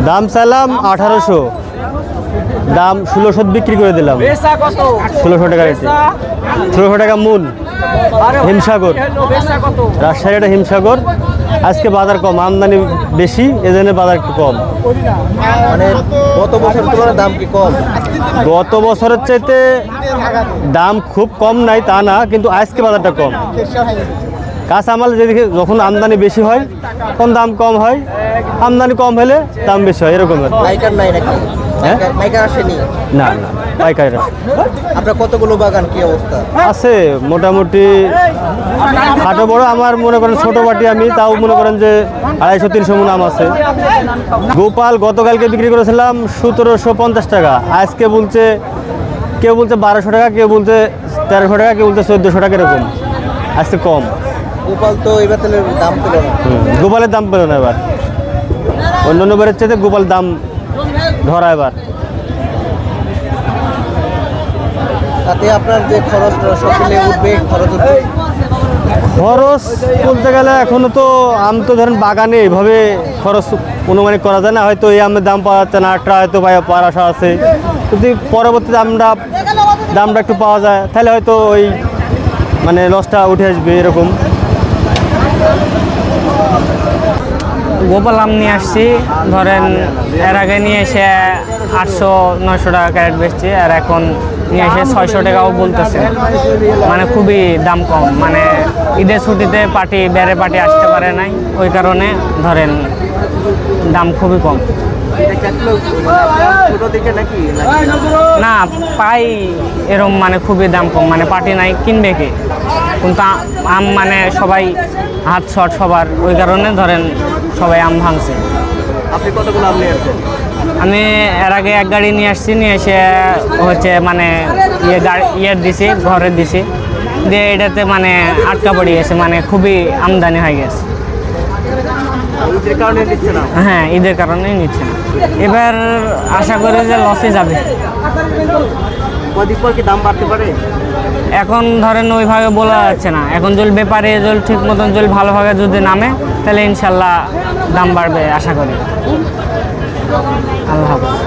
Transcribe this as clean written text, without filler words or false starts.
দাম চাইলাম 1800, দাম 1600 বিক্রি করে দিলাম। 1600 টাকা রেটে, 1600 টাকা মূল। হিমসাগর, রাজশাহী এটা হিমসাগর। আজকে বাজার কম, আমদানি বেশি, এজন্য বাজার একটু কম। মানে গত বছর তুলনায় দাম কি কম? গত বছরের চাইতে দাম খুব কম নাই তা না, কিন্তু আজকে বাজারটা কম। কাঁচামাল যেদিকে যখন আমদানি বেশি হয় তখন দাম কম হয়, আমদানি কম হলে দাম বেশি হয়, এরকম। পাইকার নাই নাকি? হ্যাঁ, পাইকার আসেনি? না না, পাইকারি না। আপনার কতগুলো বাগান, কি অবস্থা? আছে মোটামুটি খাটো বড়। আমার মনে করেন ছোট বাটি, আমি তাও মনে করেন যে 250-300 মণ আম আছে। গোপাল গতকালকে বিক্রি করেছিলাম 1750 টাকা, আজকে বলছে কেউ বলছে 1200 টাকা, কেউ বলছে 1300 টাকা, কেউ বলছে 1400 টাকা, এরকম। আজকে কম। গোপাল তো এবার দাম পেল না। গোপালের দাম পেল না এবার, অন্যান্য বারের চাইতে গোপাল দাম ধরা এবার। তাতে আপনার যে খরচ সকলে উঠবে, খরচ উঠবে। খরচ বলতে গেলে এখনো তো আম তো ধরেন বাগানে এইভাবে খরচ অনুমানিক করা যায় না। হয়তো এই আমের দাম পাওয়া যাচ্ছে না, একটা হয়তো পাওয়ার আশা আছে। যদি পরবর্তীতে দামটা একটু পাওয়া যায় তাহলে হয়তো ওই মানে লসটা উঠে আসবে, এরকম। গোপাল আম নিয়ে আসছি, ধরেন এর আগে নিয়ে এসে 800-900 টাকা ক্যারেট বেচছি, আর এখন নিয়ে এসে 600 টাকাও বলতেছে। মানে খুবই দাম কম, মানে ঈদের ছুটিতে বেড়ে পার্টি আসতে পারে নাই, ওই কারণে ধরেন দাম খুবই কম। না পাই এরম, মানে খুবই দাম কম, মানে পার্টি নাই, কিনবে কে? কিন্তু আম মানে সবাই হাত শর্ট সবার, ওই কারণে ধরেন সবাই আম ভাঙছে। আপনি কতগুলো আম নিয়ে আসছেন? আমি এর আগে এক গাড়ি নিয়ে আসছি, নিয়ে এসে হচ্ছে মানে দিছি, ঘরে দিছি, দিয়ে এটাতে মানে আটকা পড়ে গেছে, মানে খুবই আমদানি হয়ে গেছে। ঈদের কারণে নিচ্ছে না? হ্যাঁ, ঈদের কারণেই নিচ্ছে না। এবার আশা করি যে লসে যাবে। কদিন পর কি দাম বাড়তে পারে? এখন ধরেন ওইভাবে বলা যাচ্ছে না। এখন যদি ব্যাপারে ঠিক মতন যদি ভালোভাবে যদি নামে, তাহলে ইনশাল্লাহ দাম বাড়বে আশা করি। আল্লাহ হাফেজ।